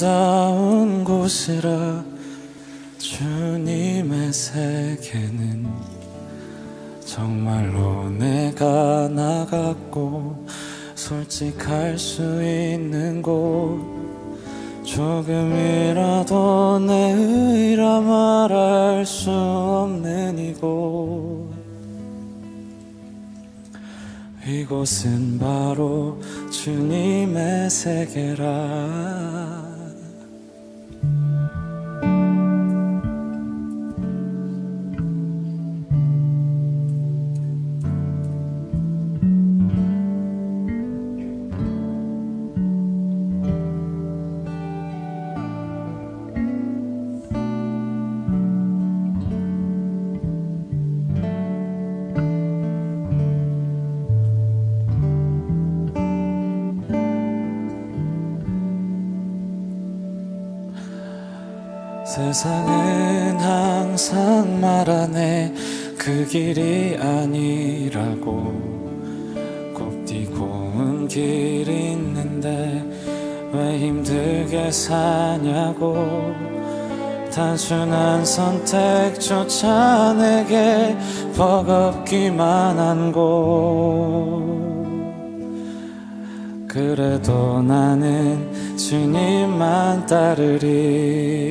아름다운 곳이라 주님의 세계는 정말로 내가 나갔고 솔직할 수 있는 곳, 조금이라도 내 의라 말할 수 없는 이곳, 이곳은 바로 주님의 세계라. 세상은 항상 말하네 그 길이 아니라고. 곱디고 온 길이 있는데 왜 힘들게 사냐고. 단순한 선택조차 내게 버겁기만 한 곳, 그래도 나는 주님만 따르리.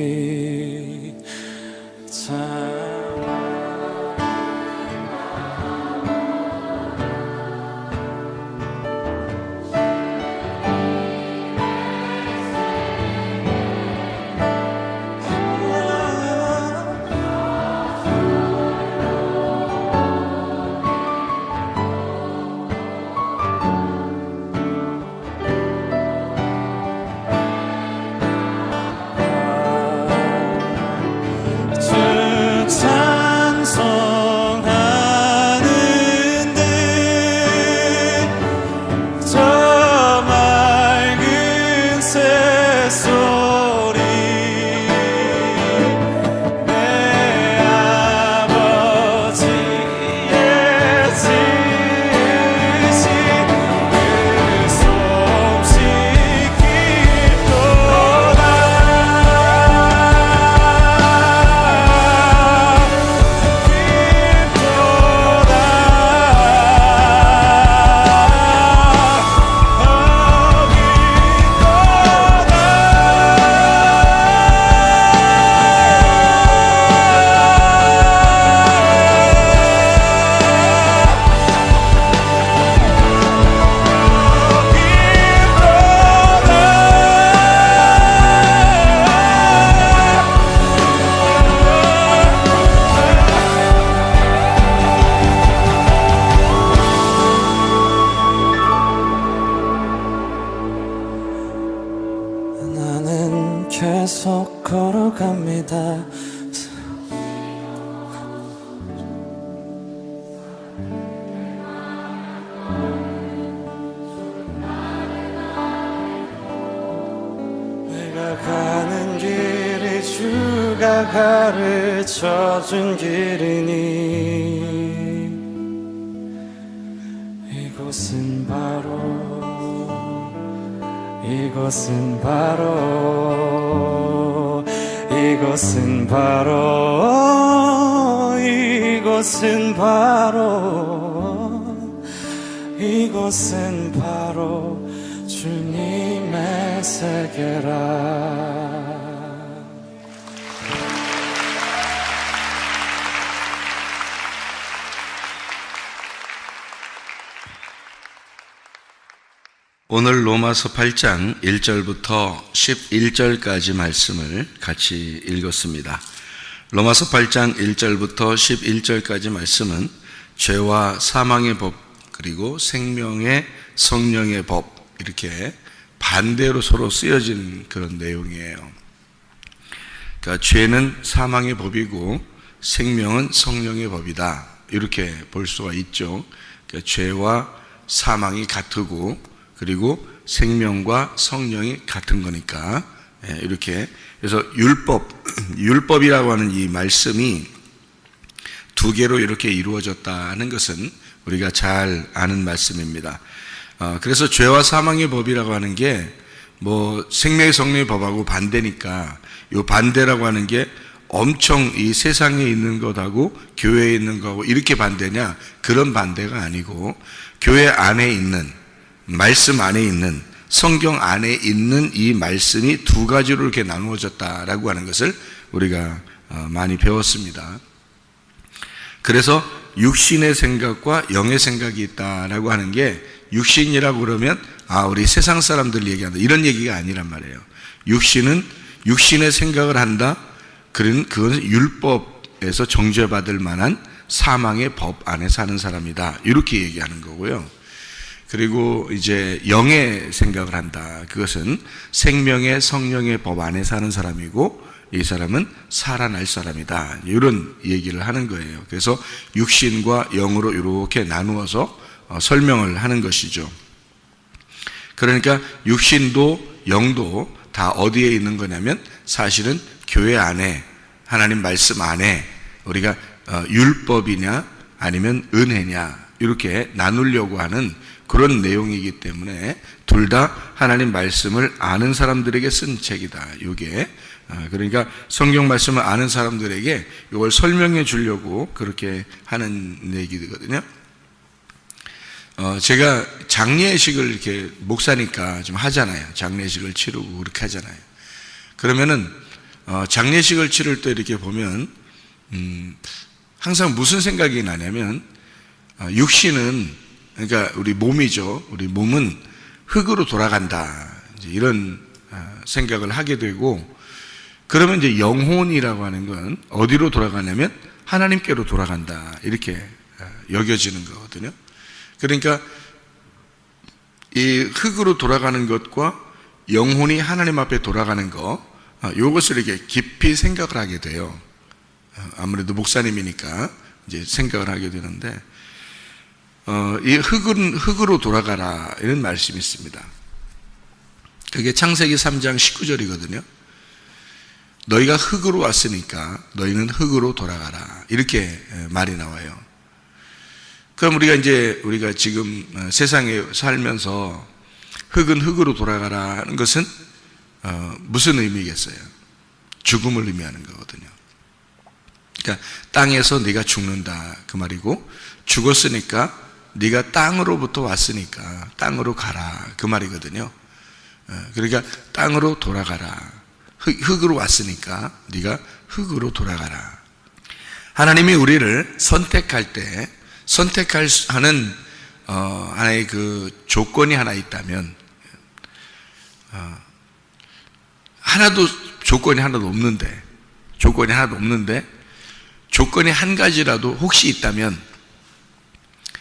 계속 걸어갑니다. 내가 가는 길이 주가 가르쳐준 길이니 이곳은 바로 이곳은 바로 이곳은 바로 이곳은 바로 이곳은 바로 주님의 세계라. 오늘 로마서 8장 1절부터 11절까지 말씀을 같이 읽었습니다. 로마서 8장 1절부터 11절까지 말씀은 죄와 사망의 법 그리고 생명의 성령의 법, 이렇게 반대로 서로 쓰여진 그런 내용이에요. 그러니까 죄는 사망의 법이고 생명은 성령의 법이다, 이렇게 볼 수가 있죠. 그러니까 죄와 사망이 같고 그리고 생명과 성령이 같은 거니까 이렇게. 그래서 율법이라고 하는 이 말씀이 두 개로 이렇게 이루어졌다는 것은 우리가 잘 아는 말씀입니다. 그래서 죄와 사망의 법이라고 하는 게 뭐 생명의 성령의 법하고 반대니까 이 반대라고 하는 게 엄청 이 세상에 있는 것하고 교회에 있는 것하고 이렇게 반대냐, 그런 반대가 아니고 교회 안에 있는, 말씀 안에 있는, 성경 안에 있는 이 말씀이 두 가지로 이렇게 나누어졌다라고 하는 것을 우리가 많이 배웠습니다. 그래서 육신의 생각과 영의 생각이 있다라고 하는 게, 육신이라고 그러면 우리 세상 사람들 얘기한다 이런 얘기가 아니란 말이에요. 육신은 육신의 생각을 한다. 그건 율법에서 정죄받을 만한 사망의 법 안에 사는 사람이다, 이렇게 얘기하는 거고요. 그리고 이제 영의 생각을 한다. 그것은 생명의 성령의 법 안에 사는 사람이고, 이 사람은 살아날 사람이다, 이런 얘기를 하는 거예요. 그래서 육신과 영으로 이렇게 나누어서 설명을 하는 것이죠. 그러니까 육신도 영도 다 어디에 있는 거냐면, 사실은 교회 안에, 하나님 말씀 안에 우리가 율법이냐 아니면 은혜냐 이렇게 나누려고 하는 그런 내용이기 때문에 둘 다 하나님 말씀을 아는 사람들에게 쓴 책이다. 이게 그러니까 성경 말씀을 아는 사람들에게 이걸 설명해 주려고 그렇게 하는 얘기거든요. 제가 장례식을 이렇게 목사니까 좀 하잖아요. 장례식을 치르고 그렇게 하잖아요. 그러면은 장례식을 치를 때 이렇게 보면 항상 무슨 생각이 나냐면, 육신은, 그러니까 우리 몸이죠. 우리 몸은 흙으로 돌아간다, 이제 이런 생각을 하게 되고, 그러면 이제 영혼이라고 하는 건 어디로 돌아가냐면 하나님께로 돌아간다, 이렇게 여겨지는 거거든요. 그러니까 이 흙으로 돌아가는 것과 영혼이 하나님 앞에 돌아가는 것, 이것을 이렇게 깊이 생각을 하게 돼요. 아무래도 목사님이니까 이제 생각을 하게 되는데, 이 흙은 흙으로 돌아가라, 이런 말씀이 있습니다. 그게 창세기 3장 19절이거든요. 너희가 흙으로 왔으니까 너희는 흙으로 돌아가라, 이렇게 말이 나와요. 그럼 우리가 지금 세상에 살면서 흙은 흙으로 돌아가라 하는 것은 무슨 의미겠어요? 죽음을 의미하는 거거든요. 그러니까 땅에서 네가 죽는다, 그 말이고, 죽었으니까 네가 땅으로부터 왔으니까 땅으로 가라, 그 말이거든요. 그러니까 땅으로 돌아가라. 흙으로 왔으니까 네가 흙으로 돌아가라. 하나님이 우리를 선택할 때 선택하는 하나의 그 조건이 하나 있다면, 조건이 하나도 없는데 조건이 한 가지라도 혹시 있다면,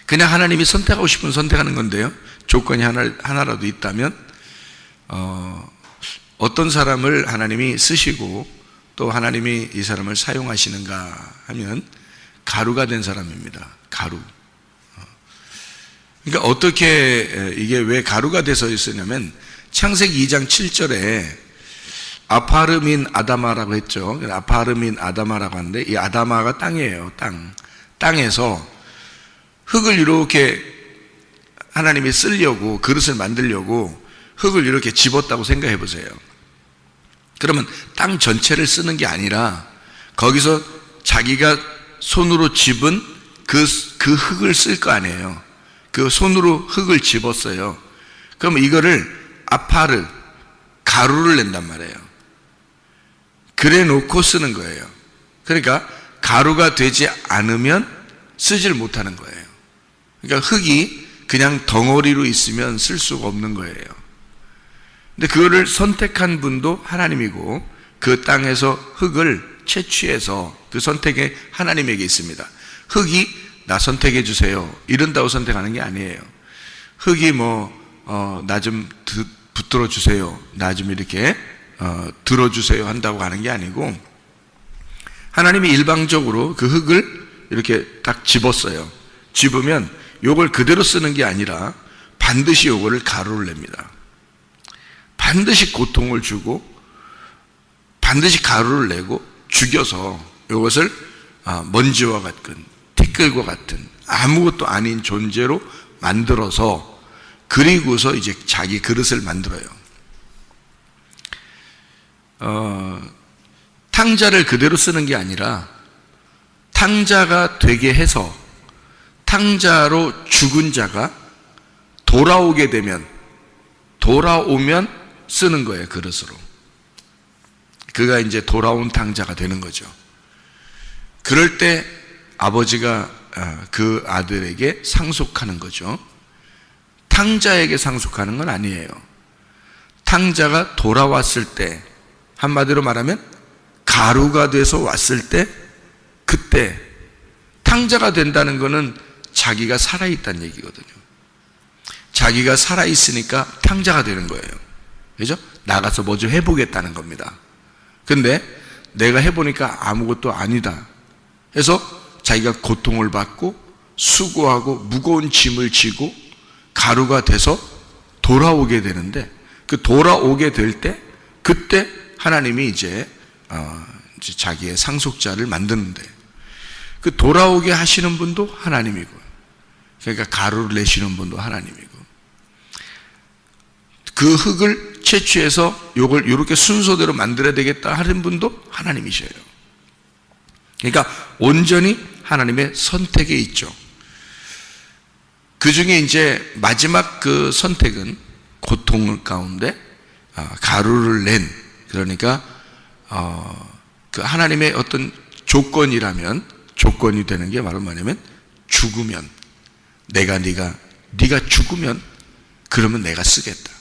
그냥 하나님이 선택하고 싶으면 선택하는 건데요, 조건이 하나라도 있다면 어떤 사람을 하나님이 쓰시고 또 하나님이 이 사람을 사용하시는가 하면 가루가 된 사람입니다. 가루. 그러니까 어떻게 이게 왜 가루가 돼서 있었냐면, 창세기 2장 7절에 아파르민 아다마라고 했죠. 아파르민 아다마라고 하는데, 이 아다마가 땅이에요. 땅에서 흙을 이렇게 하나님이 쓰려고, 그릇을 만들려고 흙을 이렇게 집었다고 생각해 보세요. 그러면 땅 전체를 쓰는 게 아니라 거기서 자기가 손으로 집은 그 흙을 쓸 거 아니에요. 그 손으로 흙을 집었어요. 그럼 이거를 아파르, 가루를 낸단 말이에요. 그래 놓고 쓰는 거예요. 그러니까 가루가 되지 않으면 쓰질 못하는 거예요. 그러니까 흙이 그냥 덩어리로 있으면 쓸 수가 없는 거예요. 근데 그거를 선택한 분도 하나님이고, 그 땅에서 흙을 채취해서 그 선택이 하나님에게 있습니다. 흙이 나 선택해 주세요, 이런다고 선택하는 게 아니에요. 흙이 나 좀 붙들어 주세요, 나 좀 이렇게 들어주세요 한다고 하는 게 아니고, 하나님이 일방적으로 그 흙을 이렇게 딱 집었어요. 집으면 요걸 그대로 쓰는 게 아니라 반드시 요거를 가루를 냅니다. 반드시 고통을 주고 반드시 가루를 내고 죽여서 이것을 먼지와 같은, 티끌과 같은 아무것도 아닌 존재로 만들어서, 그리고서 이제 자기 그릇을 만들어요. 탕자를 그대로 쓰는 게 아니라 탕자가 되게 해서 탕자로 죽은 자가 돌아오면 쓰는 거예요, 그릇으로. 그가 이제 돌아온 탕자가 되는 거죠. 그럴 때 아버지가 그 아들에게 상속하는 거죠. 탕자에게 상속하는 건 아니에요. 탕자가 돌아왔을 때, 한마디로 말하면 가루가 돼서 왔을 때, 그때 탕자가 된다는 것은 자기가 살아있다는 얘기거든요. 자기가 살아있으니까 탕자가 되는 거예요. 그죠? 나가서 뭐 좀 해보겠다는 겁니다. 근데 내가 해보니까 아무것도 아니다 해서 자기가 고통을 받고 수고하고 무거운 짐을 지고 가루가 돼서 돌아오게 되는데, 그 돌아오게 될 때 그때 하나님이 이제 자기의 상속자를 만드는데, 그 돌아오게 하시는 분도 하나님이고, 그러니까 가루를 내시는 분도 하나님이고, 그 흙을 채취해서 요걸 이렇게 순서대로 만들어야 되겠다 하는 분도 하나님이셔요. 그러니까 온전히 하나님의 선택에 있죠. 그 중에 이제 마지막 그 선택은 고통 가운데 가루를 낸, 그러니까 그 하나님의 어떤 조건이라면, 조건이 되는 게 바로 뭐냐면 죽으면, 네가 죽으면 그러면 내가 쓰겠다.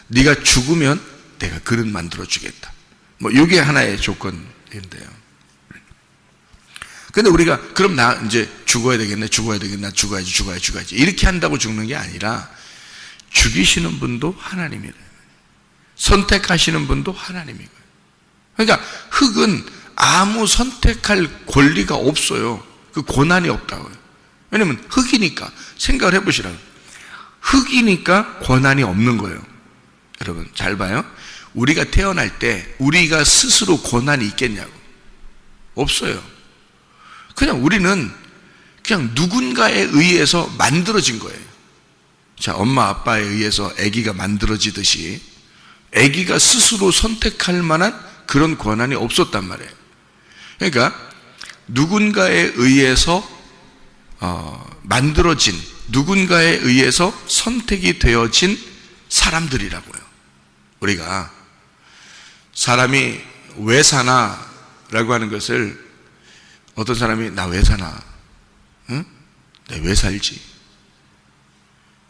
네가 죽으면 내가 그릇 만들어 주겠다. 뭐 이게 하나의 조건인데요. 근데 우리가 그럼 나 이제 죽어야 되겠네, 나 죽어야지 이렇게 한다고 죽는 게 아니라, 죽이시는 분도 하나님이래요. 선택하시는 분도 하나님이고요. 그러니까 흙은 아무 선택할 권리가 없어요. 그 고난이 없다고요. 왜냐면 흙이니까. 생각을 해보시라고요. 흙이니까 고난이 없는 거예요. 여러분 잘 봐요. 우리가 태어날 때 우리가 스스로 고난이 있겠냐고. 없어요. 그냥 우리는 그냥 누군가에 의해서 만들어진 거예요. 자, 엄마 아빠에 의해서 아기가 만들어지듯이 아기가 스스로 선택할 만한 그런 권한이 없었단 말이에요. 그러니까 누군가에 의해서 만들어진, 누군가에 의해서 선택이 되어진 사람들이라고요. 우리가 사람이 왜 사나 라고 하는 것을, 어떤 사람이 나 왜 사나, 응? 내가 왜 살지,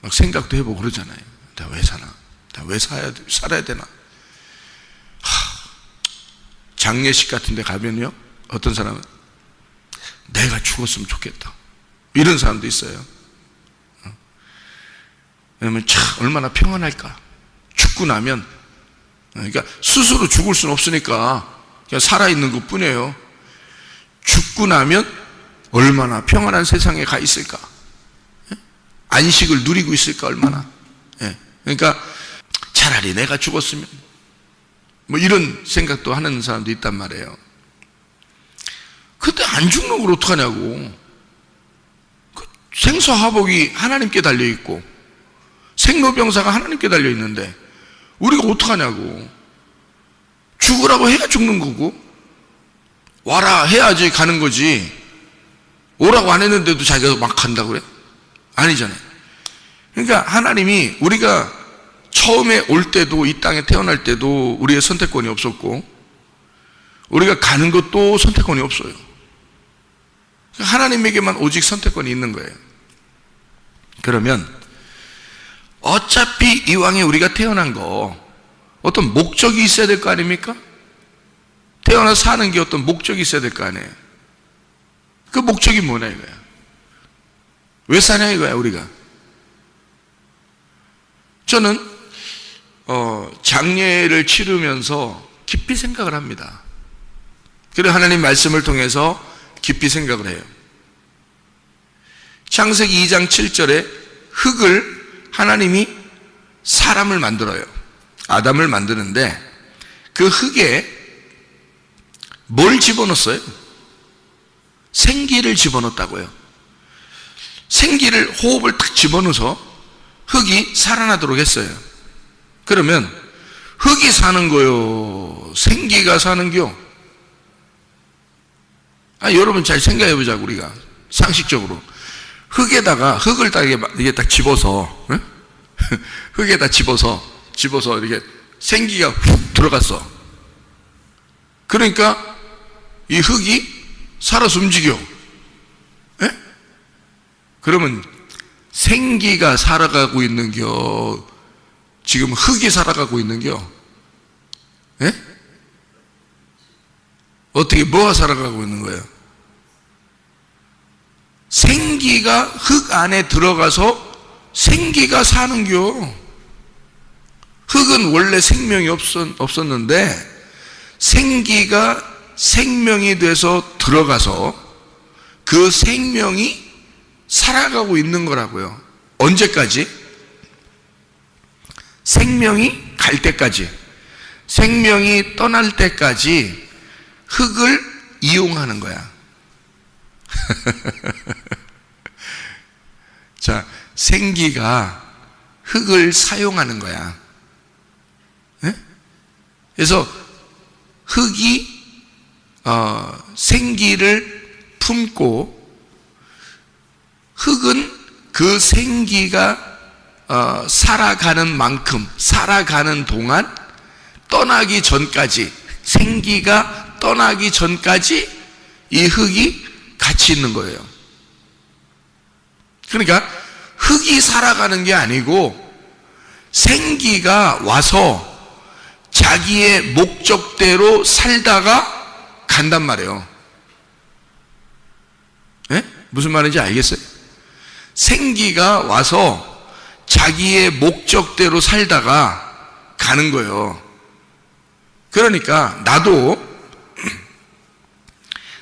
막 생각도 해보고 그러잖아요. 나 왜 사나, 나 왜 살아야 되나. 장례식 같은 데 가면요, 어떤 사람은 내가 죽었으면 좋겠다, 이런 사람도 있어요. 왜냐면 참 얼마나 평안할까. 죽고 나면, 그러니까 스스로 죽을 수는 없으니까 그냥 살아있는 것 뿐이에요. 죽고 나면 얼마나 평안한 세상에 가 있을까, 안식을 누리고 있을까, 얼마나. 그러니까 차라리 내가 죽었으면, 뭐 이런 생각도 하는 사람도 있단 말이에요. 근데 안 죽는 걸 어떡하냐고. 생사화복이 하나님께 달려있고 생로병사가 하나님께 달려있는데 우리가 어떡하냐고. 죽으라고 해야 죽는 거고, 와라 해야지 가는 거지, 오라고 안 했는데도 자기가 막 간다고 그래? 아니잖아요. 그러니까 하나님이 우리가 처음에 올 때도, 이 땅에 태어날 때도 우리의 선택권이 없었고, 우리가 가는 것도 선택권이 없어요. 하나님에게만 오직 선택권이 있는 거예요. 그러면 어차피 이왕에 우리가 태어난 거 어떤 목적이 있어야 될 거 아닙니까? 태어나서 사는 게 어떤 목적이 있어야 될 거 아니에요. 그 목적이 뭐냐 이거야. 왜 사냐 이거야 우리가. 저는 장례를 치르면서 깊이 생각을 합니다. 그리고 하나님 말씀을 통해서 깊이 생각을 해요. 창세기 2장 7절에 흙을 하나님이 사람을 만들어요. 아담을 만드는데 그 흙에 뭘 집어넣었어요? 생기를 집어넣었다고요. 생기를, 호흡을 탁 집어넣어서 흙이 살아나도록 했어요. 그러면 흙이 사는 거요? 생기가 사는겨? 여러분 잘 생각해 보자고, 우리가. 상식적으로. 흙을 딱 이게 딱 집어서, 응? 흙에다 집어서 이렇게 생기가 훅 들어갔어. 그러니까 이 흙이 살아서 움직여. 예? 그러면 생기가 살아가고 있는겨? 지금 흙이 살아가고 있는겨? 예? 어떻게, 뭐가 살아가고 있는 거예요? 생기가 흙 안에 들어가서 생기가 사는겨. 흙은 원래 생명이 없었는데 생기가 생명이 돼서 들어가서 그 생명이 살아가고 있는 거라고요. 언제까지? 생명이 갈 때까지, 생명이 떠날 때까지 흙을 이용하는 거야. 자, 생기가 흙을 사용하는 거야. 예? 그래서 흙이 생기를 품고, 흙은 그 생기가 살아가는 만큼, 살아가는 동안, 떠나기 전까지, 생기가 떠나기 전까지 이 흙이 같이 있는 거예요. 그러니까 흙이 살아가는 게 아니고 생기가 와서 자기의 목적대로 살다가 간단 말이에요. 예? 무슨 말인지 알겠어요? 생기가 와서 자기의 목적대로 살다가 가는 거예요. 그러니까 나도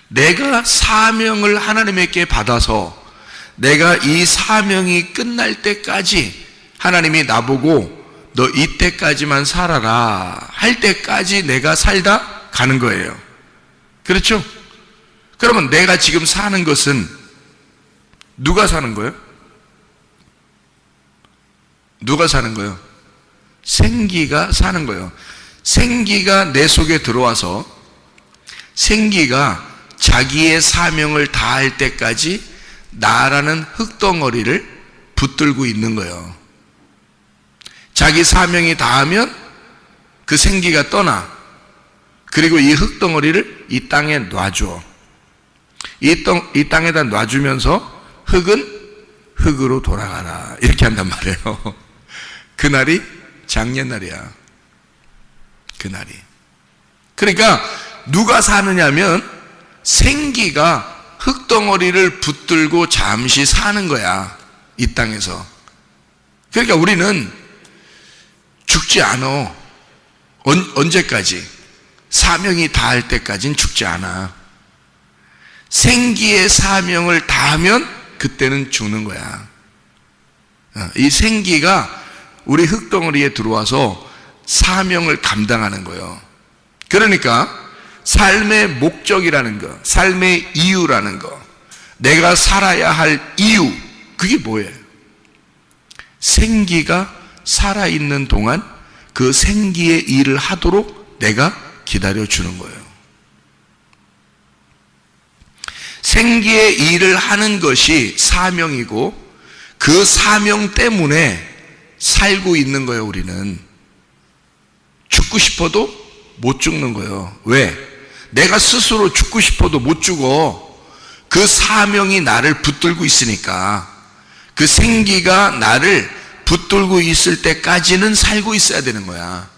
내가 사명을 하나님께 받아서 내가 이 사명이 끝날 때까지 하나님이 나보고 너 이때까지만 살아라 할 때까지 내가 살다 가는 거예요. 그렇죠? 그러면 내가 지금 사는 것은 누가 사는 거예요? 누가 사는 거예요? 생기가 사는 거예요. 생기가 내 속에 들어와서 생기가 자기의 사명을 다할 때까지 나라는 흙덩어리를 붙들고 있는 거예요. 자기 사명이 다하면 그 생기가 떠나. 그리고 이 흙덩어리를 이 땅에 놔줘. 이 땅에다 놔주면서 흙은 흙으로 돌아가라. 이렇게 한단 말이에요. 그날이 장례날이야. 그날이. 그러니까 누가 사느냐면 생기가 흙덩어리를 붙들고 잠시 사는 거야. 이 땅에서. 그러니까 우리는 죽지 않아. 언제까지? 사명이 다할 때까지는 죽지 않아. 생기의 사명을 다하면 그때는 죽는 거야. 이 생기가 우리 흙덩어리에 들어와서 사명을 감당하는 거예요. 그러니까 삶의 목적이라는 거, 삶의 이유라는 거, 내가 살아야 할 이유, 그게 뭐예요? 생기가 살아있는 동안 그 생기의 일을 하도록 내가 기다려주는 거예요. 생기의 일을 하는 것이 사명이고 그 사명 때문에 살고 있는 거예요. 우리는 죽고 싶어도 못 죽는 거예요. 왜? 내가 스스로 죽고 싶어도 못 죽어. 그 사명이 나를 붙들고 있으니까. 그 생기가 나를 붙들고 있을 때까지는 살고 있어야 되는 거야.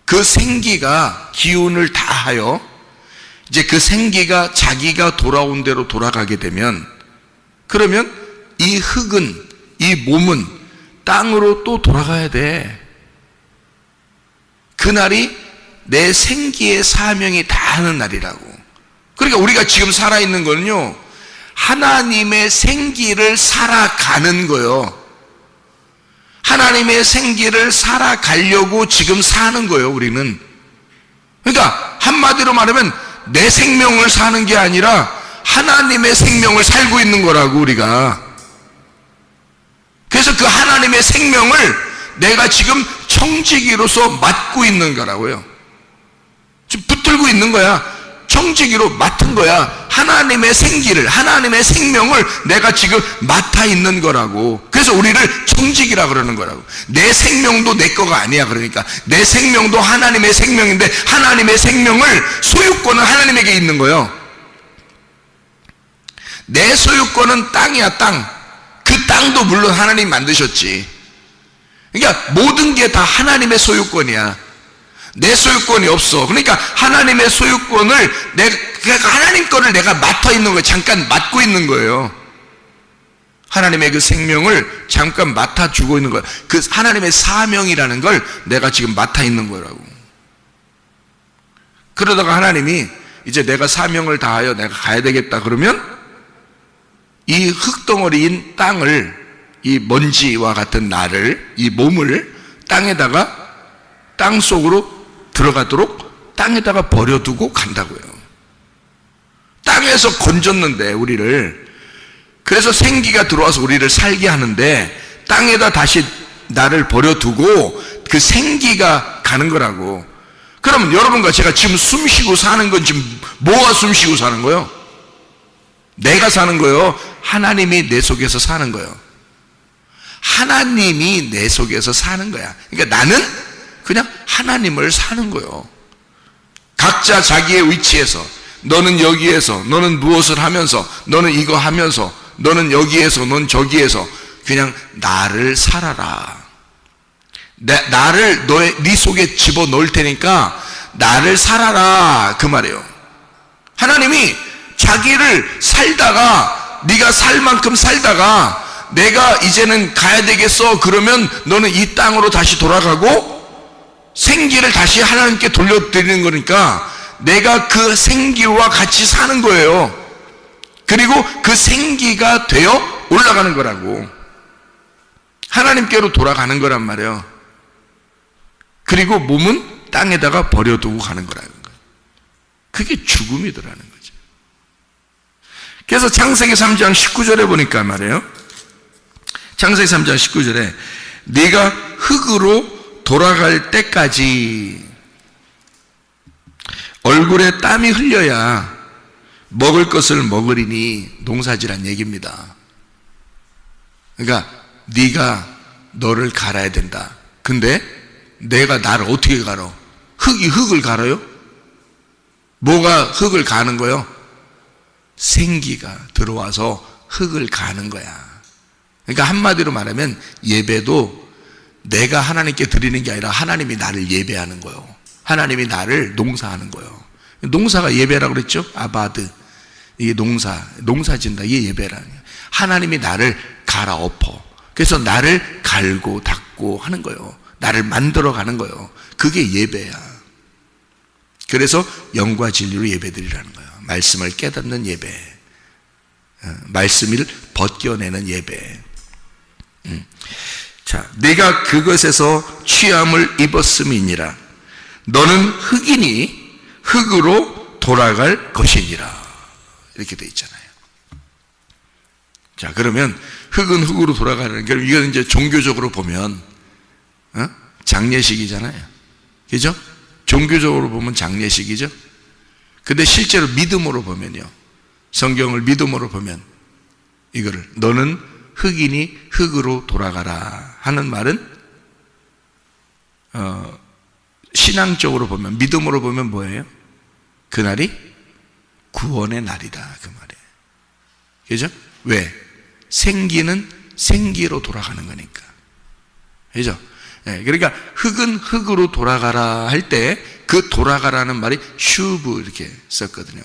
그 생기가 기운을 다하여 이제 그 생기가 자기가 돌아온 대로 돌아가게 되면, 그러면 이 흙은, 이 몸은 땅으로 또 돌아가야 돼. 그날이 내 생기의 사명이 다하는 날이라고. 그러니까 우리가 지금 살아있는 거는요, 하나님의 생기를 살아가는 거예요. 하나님의 생기를 살아가려고 지금 사는 거예요, 우리는. 그러니까 한마디로 말하면 내 생명을 사는 게 아니라 하나님의 생명을 살고 있는 거라고, 우리가. 그래서 그 하나님의 생명을 내가 지금 청지기로서 맡고 있는 거라고요. 지금 붙들고 있는 거야. 청지기로 맡은 거야. 하나님의 생기를, 하나님의 생명을 내가 지금 맡아 있는 거라고. 그래서 우리를 청지기라 그러는 거라고. 내 생명도 내 거가 아니야. 그러니까 내 생명도 하나님의 생명인데 하나님의 생명을 소유권은 하나님에게 있는 거예요. 내 소유권은 땅이야, 땅. 그 땅도 물론 하나님이 만드셨지. 그러니까 모든 게 다 하나님의 소유권이야. 내 소유권이 없어. 그러니까 하나님의 소유권을 그러니까 하나님 거를 내가 맡아 있는 거예요. 잠깐 맡고 있는 거예요. 하나님의 그 생명을 잠깐 맡아주고 있는 거예요. 그 하나님의 사명이라는 걸 내가 지금 맡아 있는 거라고. 그러다가 하나님이 이제 내가 사명을 다하여 내가 가야 되겠다 그러면 이 흙덩어리인 땅을, 이 먼지와 같은 나를, 이 몸을 땅 속으로 들어가도록 땅에다가 버려두고 간다고요. 땅에서 건졌는데 우리를, 그래서 생기가 들어와서 우리를 살게 하는데 땅에다 다시 나를 버려두고 그 생기가 가는 거라고. 그러면 여러분과 제가 지금 숨 쉬고 사는 건 지금 뭐가 숨 쉬고 사는 거예요? 내가 사는 거예요? 하나님이 내 속에서 사는 거예요. 하나님이 내 속에서 사는 거야. 그러니까 나는 그냥 하나님을 사는 거예요. 각자 자기의 위치에서, 너는 여기에서, 너는 무엇을 하면서, 너는 이거 하면서, 너는 여기에서, 넌 저기에서 그냥 나를 살아라. 나를 네 속에 집어넣을 테니까 나를 살아라, 그 말이에요. 하나님이 자기를 살다가, 네가 살 만큼 살다가 내가 이제는 가야 되겠어 그러면 너는 이 땅으로 다시 돌아가고 생기를 다시 하나님께 돌려드리는 거니까 내가 그 생기와 같이 사는 거예요. 그리고 그 생기가 되어 올라가는 거라고. 하나님께로 돌아가는 거란 말이에요. 그리고 몸은 땅에다가 버려두고 가는 거라는 거예요. 그게 죽음이더라는 거죠. 그래서 창세기 3장 19절에 보니까 말이에요. 창세기 3장 19절에 네가 흙으로 돌아갈 때까지 얼굴에 땀이 흘려야 먹을 것을 먹으리니, 농사지란 얘기입니다. 그러니까 네가 너를 갈아야 된다. 근데 내가 나를 어떻게 갈아? 흙이 흙을 갈아요? 뭐가 흙을 가는 거요? 생기가 들어와서 흙을 가는 거야. 그러니까 한마디로 말하면 예배도 내가 하나님께 드리는 게 아니라 하나님이 나를 예배하는 거예요. 하나님이 나를 농사하는 거예요. 농사가 예배라고 그랬죠? 아바드. 이게 농사 짓는다. 이게 예배라는 거예요. 하나님이 나를 갈아엎어. 그래서 나를 갈고 닦고 하는 거예요. 나를 만들어 가는 거예요. 그게 예배야. 그래서 영과 진리로 예배드리라는 거예요. 말씀을 깨닫는 예배, 말씀을 벗겨내는 예배. 자, 내가 그것에서 취함을 입었음이니라. 너는 흙이니 흙으로 돌아갈 것이니라. 이렇게 돼 있잖아요. 자, 그러면 흙은 흙으로 돌아가는 게, 이건 이제 종교적으로 보면 장례식이잖아요. 그죠? 종교적으로 보면 장례식이죠. 근데 실제로 믿음으로 보면요, 성경을 믿음으로 보면 이거를 너는 흙이니 흙으로 돌아가라 하는 말은 신앙적으로 보면, 믿음으로 보면 뭐예요? 그날이 구원의 날이다, 그 말이에요. 그죠? 왜? 생기는 생기로 돌아가는 거니까. 그죠? 네, 그러니까 흙은 흙으로 돌아가라 할 때 그 돌아가라는 말이 슈브 이렇게 썼거든요.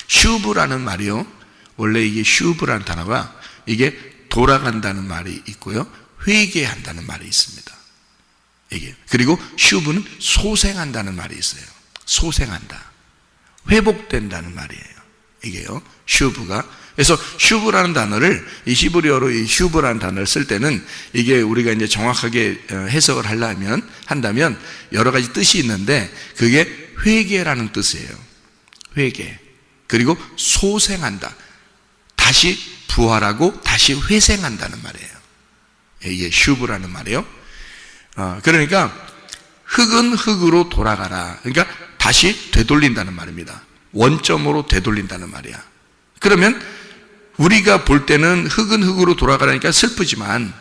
슈브라는 말이요, 원래 이게 슈브라는 단어가 이게 돌아간다는 말이 있고요, 회개한다는 말이 있습니다. 이게, 그리고 슈브는 소생한다는 말이 있어요. 소생한다, 회복된다는 말이에요. 이게요, 슈브가. 그래서 슈브라는 단어를, 이 히브리어로 이 슈브라는 단어를 쓸 때는 이게 우리가 이제 정확하게 해석을 한다면 여러 가지 뜻이 있는데 그게 회개라는 뜻이에요. 회개. 그리고 소생한다, 다시 부활하고 다시 회생한다는 말이에요. 이게 슈브라는 말이에요. 그러니까 흙은 흙으로 돌아가라. 그러니까 다시 되돌린다는 말입니다. 원점으로 되돌린다는 말이야. 그러면 우리가 볼 때는 흙은 흙으로 돌아가라니까 슬프지만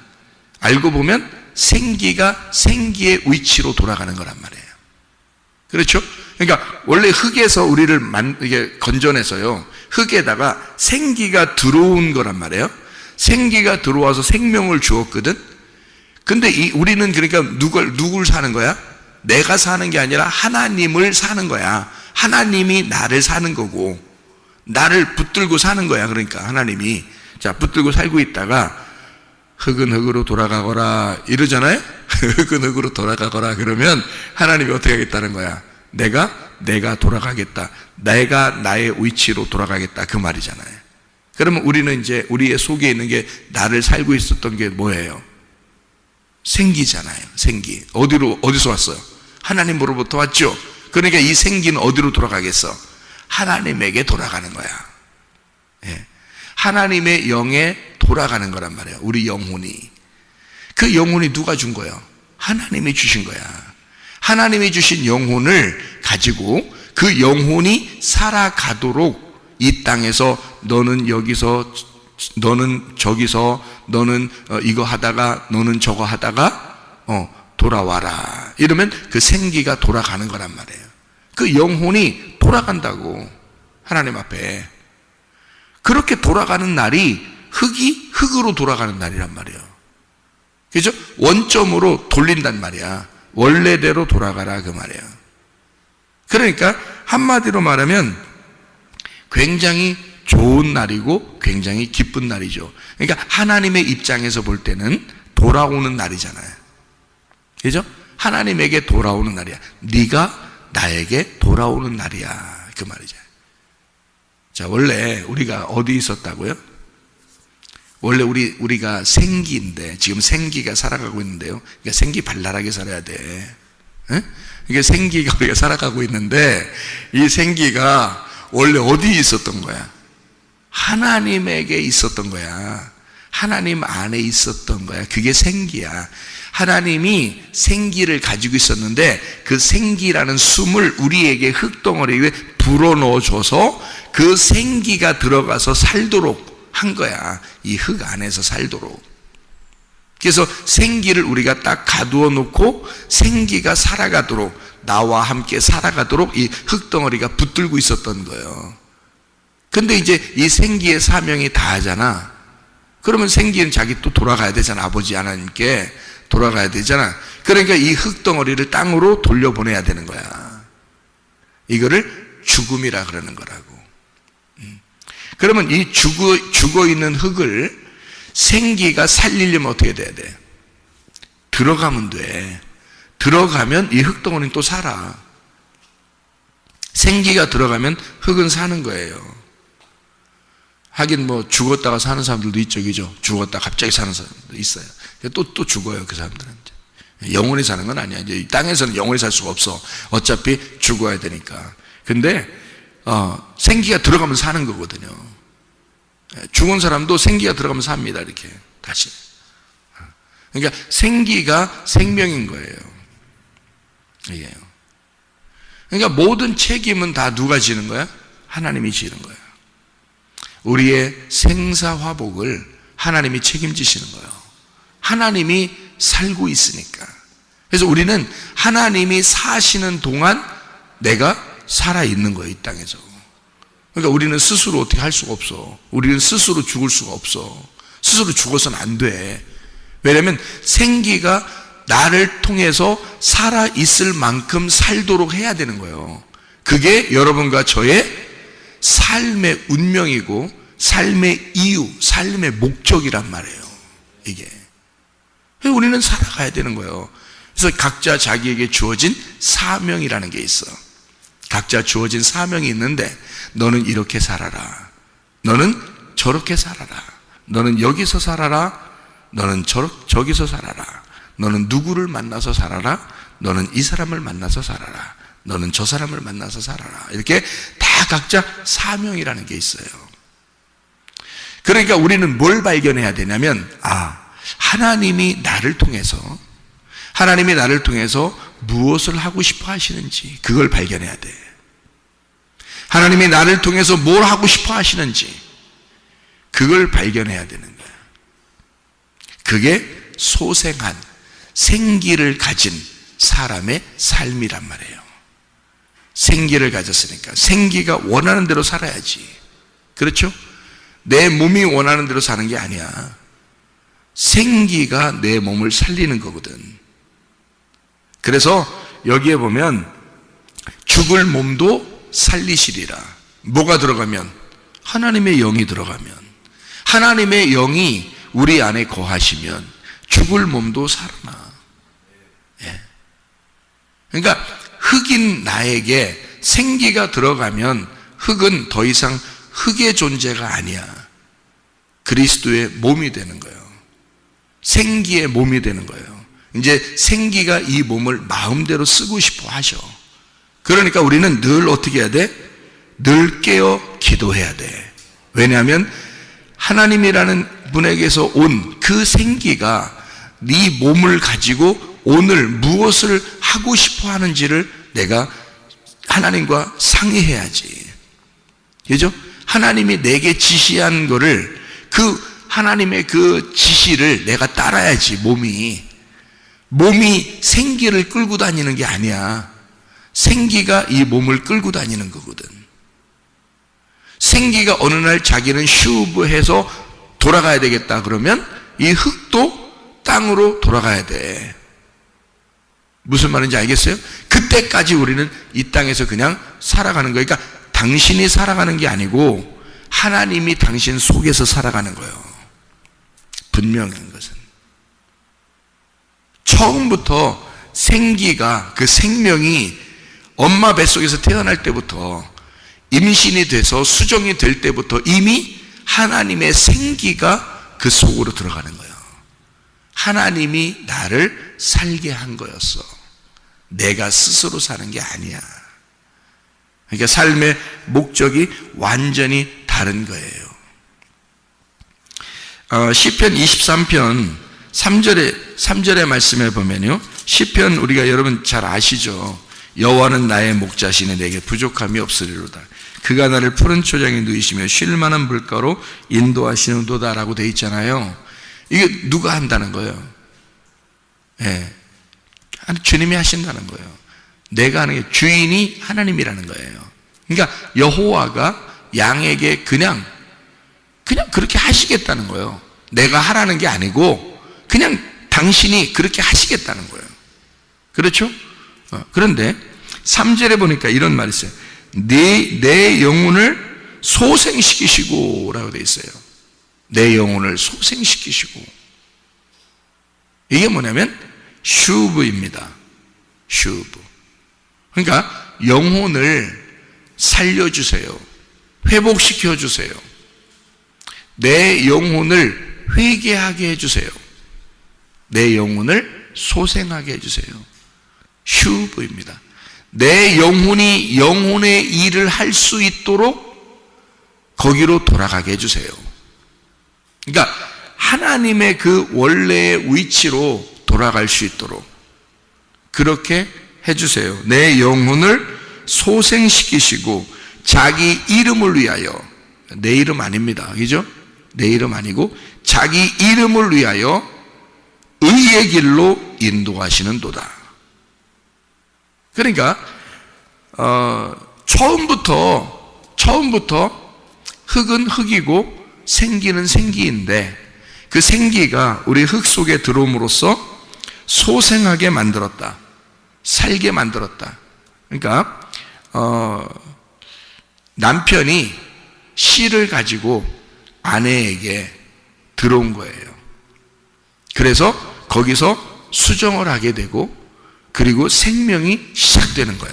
알고 보면 생기가 생기의 위치로 돌아가는 거란 말이에요. 그렇죠? 그러니까 원래 흙에서 우리를 이게 건져내서요, 흙에다가 생기가 들어온 거란 말이에요. 생기가 들어와서 생명을 주었거든. 근데 우리는 그러니까 누굴 사는 거야? 내가 사는 게 아니라 하나님을 사는 거야. 하나님이 나를 사는 거고, 나를 붙들고 사는 거야. 그러니까 하나님이 자 붙들고 살고 있다가 흙은 흙으로 돌아가거라 이러잖아요. 흙은 흙으로 돌아가거라 그러면 하나님이 어떻게 하겠다는 거야? 내가 돌아가겠다. 내가 나의 위치로 돌아가겠다 그 말이잖아요. 그러면 우리는 이제 우리의 속에 있는 게 나를 살고 있었던 게 뭐예요? 생기잖아요. 생기. 어디서 왔어요? 하나님으로부터 왔죠. 그러니까 이 생기는 어디로 돌아가겠어? 하나님에게 돌아가는 거야. 예. 하나님의 영에 돌아가는 거란 말이에요. 우리 영혼이. 그 영혼이 누가 준 거예요? 하나님이 주신 거야. 하나님이 주신 영혼을 가지고 그 영혼이 살아가도록 이 땅에서 너는 여기서, 너는 저기서, 너는 이거 하다가, 너는 저거 하다가 돌아와라. 이러면 그 생기가 돌아가는 거란 말이에요. 그 영혼이 돌아간다고 하나님 앞에. 그렇게 돌아가는 날이 흙이 흙으로 돌아가는 날이란 말이에요. 그죠? 원점으로 돌린단 말이야. 원래대로 돌아가라 그 말이에요. 그러니까 한마디로 말하면 굉장히 좋은 날이고 굉장히 기쁜 날이죠. 그러니까 하나님의 입장에서 볼 때는 돌아오는 날이잖아요. 그죠? 하나님에게 돌아오는 날이야. 네가 나에게 돌아오는 날이야 그 말이죠. 자, 원래 우리가 어디 있었다고요? 원래 우리가 생기인데 지금 생기가 살아가고 있는데요. 그러니까 생기 발랄하게 살아야 돼. 응? 이게 생기가 우리가 살아가고 있는데 이 생기가 원래 어디 있었던 거야? 하나님에게 있었던 거야. 하나님 안에 있었던 거야. 그게 생기야. 하나님이 생기를 가지고 있었는데 그 생기라는 숨을 우리에게 흙덩어리에 불어넣어줘서 그 생기가 들어가서 살도록 한 거야. 이 흙 안에서 살도록. 그래서 생기를 우리가 딱 가두어 놓고 생기가 살아가도록, 나와 함께 살아가도록 이 흙덩어리가 붙들고 있었던 거예요. 근데 이제 이 생기의 사명이 다하잖아. 그러면 생기는 자기 또 돌아가야 되잖아. 아버지 하나님께 돌아가야 되잖아. 그러니까 이 흙덩어리를 땅으로 돌려보내야 되는 거야. 이거를 죽음이라 그러는 거라고. 그러면 이 죽어 있는 흙을 생기가 살리려면 어떻게 돼야 돼? 들어가면 돼. 들어가면 이 흙덩어리는 또 살아. 생기가 들어가면 흙은 사는 거예요. 하긴 뭐 죽었다가 사는 사람들도 있죠, 그죠? 죽었다 갑자기 사는 사람도 있어요. 또 죽어요, 그 사람들은. 영원히 사는 건 아니야. 이제 이 땅에서는 영원히 살 수가 없어. 어차피 죽어야 되니까. 근데 생기가 들어가면 사는 거거든요. 죽은 사람도 생기가 들어가면 삽니다. 이렇게 다시. 그러니까 생기가 생명인 거예요. 이게요. 그러니까 모든 책임은 다 누가 지는 거야? 하나님이 지는 거야. 우리의 생사화복을 하나님이 책임지시는 거예요. 하나님이 살고 있으니까. 그래서 우리는 하나님이 사시는 동안 내가 살아있는 거예요, 이 땅에서. 그러니까 우리는 스스로 어떻게 할 수가 없어. 우리는 스스로 죽을 수가 없어. 스스로 죽어서는 안 돼. 왜냐하면 생기가 나를 통해서 살아있을 만큼 살도록 해야 되는 거예요. 그게 여러분과 저의 삶의 운명이고 삶의 이유, 삶의 목적이란 말이에요. 이게. 우리는 살아가야 되는 거예요. 그래서 각자 자기에게 주어진 사명이라는 게 있어. 각자 주어진 사명이 있는데 너는 이렇게 살아라. 너는 저렇게 살아라. 너는 여기서 살아라. 너는 저기서 살아라. 너는 누구를 만나서 살아라. 너는 이 사람을 만나서 살아라. 너는 저 사람을 만나서 살아라. 이렇게 다 각자 사명이라는 게 있어요. 그러니까 우리는 뭘 발견해야 되냐면 하나님이 나를 통해서 하나님이 나를 통해서 무엇을 하고 싶어 하시는지 그걸 발견해야 돼. 하나님이 나를 통해서 뭘 하고 싶어 하시는지 그걸 발견해야 되는 거야. 그게 소생한 생기를 가진 사람의 삶이란 말이에요. 생기를 가졌으니까 생기가 원하는 대로 살아야지. 그렇죠? 내 몸이 원하는 대로 사는 게 아니야. 생기가 내 몸을 살리는 거거든. 그래서 여기에 보면 죽을 몸도 살리시리라. 뭐가 들어가면? 하나님의 영이 들어가면, 하나님의 영이 우리 안에 거하시면 죽을 몸도 살아나. 예. 그러니까 흙인 나에게 생기가 들어가면 흙은 더 이상 흙의 존재가 아니야. 그리스도의 몸이 되는 거예요. 생기의 몸이 되는 거예요. 이제 생기가 이 몸을 마음대로 쓰고 싶어 하셔. 그러니까 우리는 늘 어떻게 해야 돼? 늘 깨어 기도해야 돼. 왜냐하면 하나님이라는 분에게서 온 그 생기가 네 몸을 가지고 오늘 무엇을 하고 싶어 하는지를 내가 하나님과 상의해야지. 그죠? 하나님이 내게 지시한 거를 그 하나님의 그 지시를 내가 따라야지. 몸이 생기를 끌고 다니는 게 아니야. 생기가 이 몸을 끌고 다니는 거거든. 생기가 어느 날 자기는 슈브해서 돌아가야 되겠다 그러면 이 흙도 땅으로 돌아가야 돼. 무슨 말인지 알겠어요? 그때까지 우리는 이 땅에서 그냥 살아가는 거예요. 그러니까 당신이 살아가는 게 아니고 하나님이 당신 속에서 살아가는 거예요. 분명한 것은 처음부터 생기가, 그 생명이 엄마 뱃속에서 태어날 때부터 임신이 돼서 수정이 될 때부터 이미 하나님의 생기가 그 속으로 들어가는 거예요. 하나님이 나를 살게 한 거였어. 내가 스스로 사는 게 아니야. 그러니까 삶의 목적이 완전히 다른 거예요. 시편 23편 3절의 말씀에 보면요, 시편 우리가 여러분 잘 아시죠? 여호와는 나의 목자시니 내게 부족함이 없으리로다. 그가 나를 푸른 초장에 누이시며 쉴 만한 물가로 인도하시는도다라고 돼 있잖아요. 이게 누가 한다는 거예요? 예, 주님이 하신다는 거예요. 내가 하는 게 주인이 하나님이라는 거예요. 그러니까 여호와가 양에게 그냥 그렇게 하시겠다는 거예요. 내가 하라는 게 아니고 그냥 당신이 그렇게 하시겠다는 거예요. 그렇죠? 그런데 3절에 보니까 이런 말이 있어요. 내 영혼을 소생시키시고 라고 되어 있어요. 내 영혼을 소생시키시고. 이게 뭐냐면 슈브입니다. 슈브. 그러니까 영혼을 살려주세요. 회복시켜주세요. 내 영혼을 회개하게 해주세요. 내 영혼을 소생하게 해주세요. 슈브입니다. 내 영혼이 영혼의 일을 할 수 있도록 거기로 돌아가게 해주세요. 그러니까 하나님의 그 원래의 위치로 돌아갈 수 있도록 그렇게 해주세요. 내 영혼을 소생시키시고 자기 이름을 위하여, 내 이름 아닙니다. 그죠? 내 이름 아니고 자기 이름을 위하여 의의 길로 인도하시는도다. 그러니까 처음부터 흙은 흙이고 생기는 생기인데 그 생기가 우리 흙 속에 들어옴으로써 소생하게 만들었다. 살게 만들었다. 그러니까 남편이 씨를 가지고 아내에게 들어온 거예요. 그래서 거기서 수정을 하게 되고 그리고 생명이 시작되는 거야.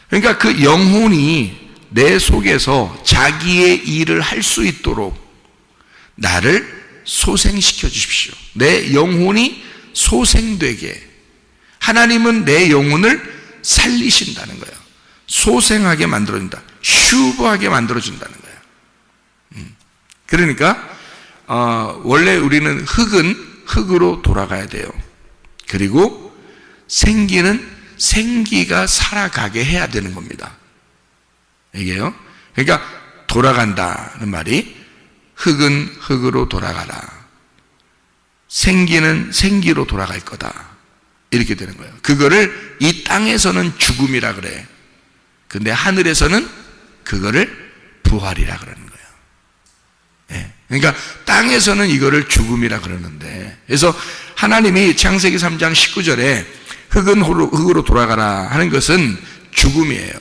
그러니까 그 영혼이 내 속에서 자기의 일을 할 수 있도록 나를 소생시켜 주십시오. 내 영혼이 소생되게. 하나님은 내 영혼을 살리신다는 거예요. 소생하게 만들어준다. 슈브하게 만들어준다는 거예요. 그러니까 원래 우리는 흙은 흙으로 돌아가야 돼요. 그리고 생기는 생기가 살아가게 해야 되는 겁니다. 이게요. 그러니까 돌아간다는 말이 흙은 흙으로 돌아가라. 생기는 생기로 돌아갈 거다. 이렇게 되는 거예요. 그거를 이 땅에서는 죽음이라 그래. 근데 하늘에서는 그거를 부활이라 그러는 거예요. 예. 그러니까 땅에서는 이거를 죽음이라 그러는데, 그래서 하나님이 창세기 3장 19절에 흙은 흙으로 돌아가라 하는 것은 죽음이에요.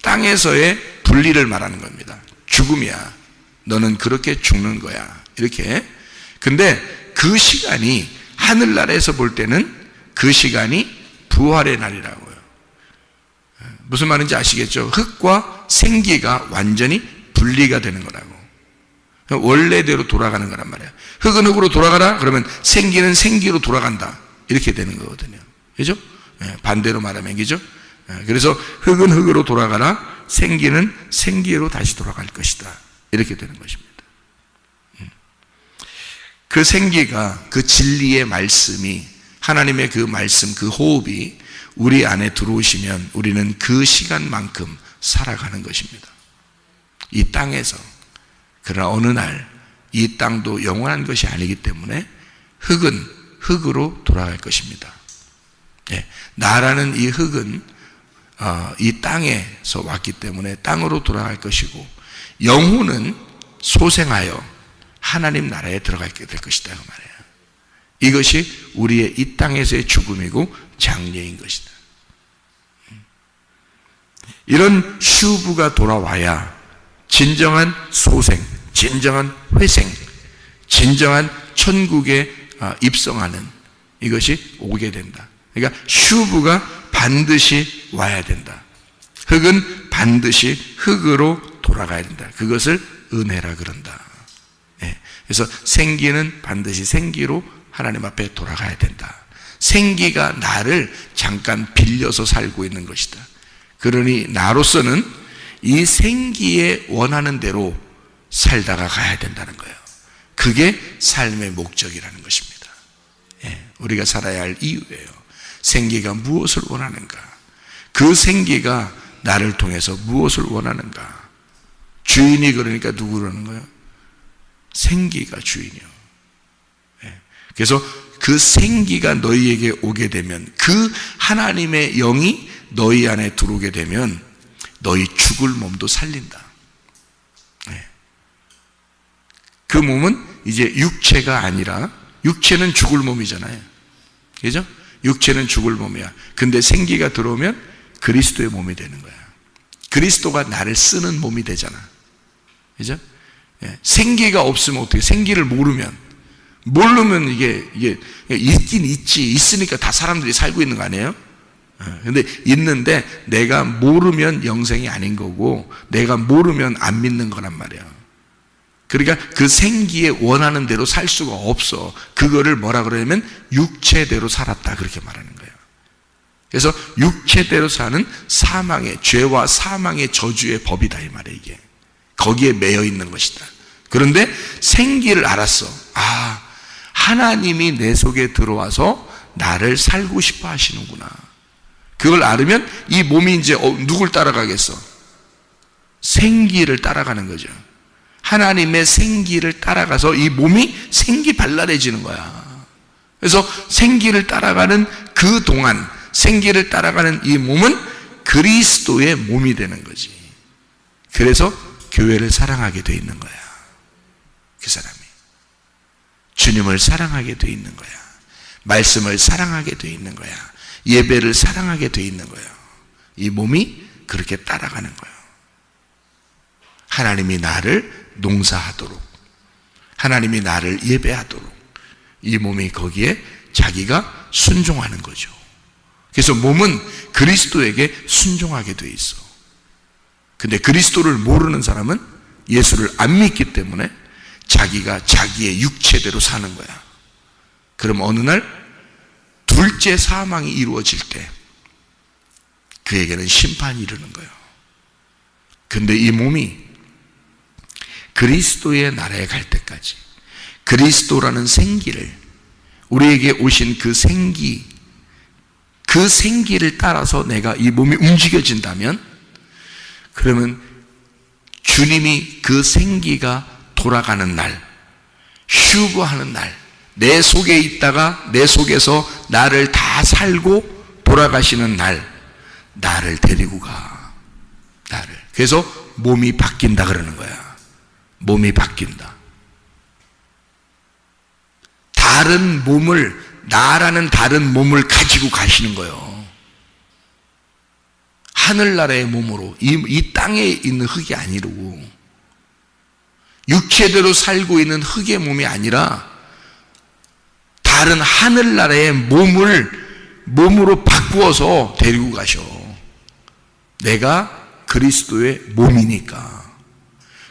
땅에서의 분리를 말하는 겁니다. 죽음이야. 너는 그렇게 죽는 거야. 이렇게. 근데 그 시간이 하늘나라에서 볼 때는 그 시간이 부활의 날이라고요. 무슨 말인지 아시겠죠? 흙과 생기가 완전히 분리가 되는 거라고. 원래대로 돌아가는 거란 말이야. 흙은 흙으로 돌아가라 그러면 생기는 생기로 돌아간다. 이렇게 되는 거거든요. 그죠? 반대로 말하면 그죠? 그래서 흙은 흙으로 돌아가라, 생기는 생기로 다시 돌아갈 것이다. 이렇게 되는 것입니다. 그 생기가, 그 진리의 말씀이, 하나님의 그 말씀, 그 호흡이 우리 안에 들어오시면 우리는 그 시간만큼 살아가는 것입니다. 이 땅에서. 그러나 어느 날 이 땅도 영원한 것이 아니기 때문에 흙은 흙으로 돌아갈 것입니다. 나라는 이 흙은 이 땅에서 왔기 때문에 땅으로 돌아갈 것이고, 영혼은 소생하여 하나님 나라에 들어가게 될 것이다 그 말이에요. 이것이 우리의 이 땅에서의 죽음이고 장래인 것이다. 이런 슈브가 돌아와야 진정한 소생, 진정한 회생, 진정한 천국에 입성하는 이것이 오게 된다. 그러니까 슈브가 반드시 와야 된다. 흙은 반드시 흙으로 돌아가야 된다. 그것을 은혜라 그런다. 그래서 생기는 반드시 생기로 하나님 앞에 돌아가야 된다. 생기가 나를 잠깐 빌려서 살고 있는 것이다. 그러니 나로서는 이 생기에 원하는 대로 살다가 가야 된다는 거예요. 그게 삶의 목적이라는 것입니다. 우리가 살아야 할 이유예요. 생기가 무엇을 원하는가? 그 생기가 나를 통해서 무엇을 원하는가? 주인이 그러니까 누구 그러는 거예요? 생기가 주인이요. 그래서 그 생기가 너희에게 오게 되면, 그 하나님의 영이 너희 안에 들어오게 되면 너희 죽을 몸도 살린다. 그 몸은 이제 육체가 아니라, 육체는 죽을 몸이잖아요. 그죠? 육체는 죽을 몸이야. 근데 생기가 들어오면 그리스도의 몸이 되는 거야. 그리스도가 나를 쓰는 몸이 되잖아. 그죠? 생기가 없으면 어떻게, 생기를 모르면 이게 있긴 있지, 있으니까 다 사람들이 살고 있는 거 아니에요? 근데 있는데 내가 모르면 영생이 아닌 거고, 내가 모르면 안 믿는 거란 말이야. 그러니까 그 생기에 원하는 대로 살 수가 없어. 그거를 뭐라 그러냐면 육체대로 살았다, 그렇게 말하는 거예요. 그래서 육체대로 사는 사망의, 죄와 사망의 저주의 법이다 이 말이에요. 이게 거기에 매여 있는 것이다. 그런데 생기를 알았어. 하나님이 내 속에 들어와서 나를 살고 싶어 하시는구나. 그걸 알으면 이 몸이 이제 누굴 따라가겠어? 생기를 따라가는 거죠. 하나님의 생기를 따라가서 이 몸이 생기발랄해지는 거야. 그래서 생기를 따라가는 그 동안, 생기를 따라가는 이 몸은 그리스도의 몸이 되는 거지. 그래서 교회를 사랑하게 돼 있는 거야. 그 사람이 주님을 사랑하게 돼 있는 거야. 말씀을 사랑하게 돼 있는 거야. 예배를 사랑하게 돼 있는 거예요. 이 몸이 그렇게 따라가는 거예요. 하나님이 나를 농사하도록, 하나님이 나를 예배하도록 이 몸이 거기에 자기가 순종하는 거죠. 그래서 몸은 그리스도에게 순종하게 돼 있어. 근데 그리스도를 모르는 사람은 예수를 안 믿기 때문에 자기가 자기의 육체대로 사는 거야. 그럼 어느 날 둘째 사망이 이루어질 때 그에게는 심판이 이르는 거예요. 근데 이 몸이 그리스도의 나라에 갈 때까지 그리스도라는 생기를, 우리에게 오신 그 생기, 그 생기를 따라서 내가 이 몸이 움직여진다면, 그러면 주님이 그 생기가 돌아가는 날, 휴거하는 날, 내 속에 있다가 내 속에서 나를 다 살고 돌아가시는 날, 나를 데리고 가. 나를. 그래서 몸이 바뀐다 그러는 거야. 몸이 바뀐다. 다른 몸을, 나라는 다른 몸을 가지고 가시는 거예요. 하늘나라의 몸으로, 이 땅에 있는 흙이 아니고, 육체대로 살고 있는 흙의 몸이 아니라 다른 하늘나라의 몸으로 바꾸어서 데리고 가셔. 내가 그리스도의 몸이니까.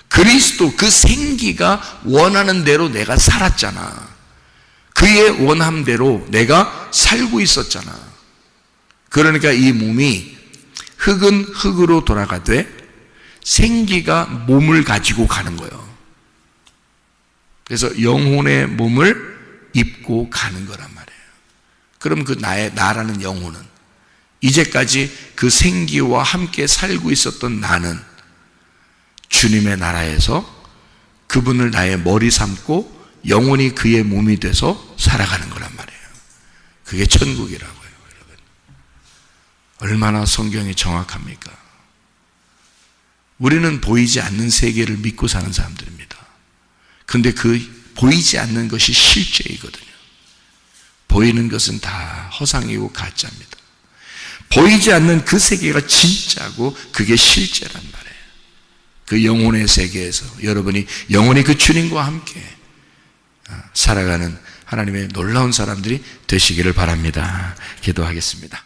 그리스도 그 생기가 원하는 대로 내가 살았잖아. 그의 원함대로 내가 살고 있었잖아. 그러니까 이 몸이 흙은 흙으로 돌아가되 생기가 몸을 가지고 가는 거예요. 그래서 영혼의 몸을 입고 가는 거란 말이에요. 그럼 그 나라는 영혼은, 이제까지 그 생기와 함께 살고 있었던 나는 주님의 나라에서 그분을 나의 머리 삼고 영혼이 그의 몸이 돼서 살아가는 거란 말이에요. 그게 천국이라고요, 여러분. 얼마나 성경이 정확합니까? 우리는 보이지 않는 세계를 믿고 사는 사람들입니다. 근데 그 보이지 않는 것이 실제이거든요. 보이는 것은 다 허상이고 가짜입니다. 보이지 않는 그 세계가 진짜고 그게 실제란 말이에요. 그 영혼의 세계에서 여러분이 영원히 그 주님과 함께 살아가는 하나님의 놀라운 사람들이 되시기를 바랍니다. 기도하겠습니다.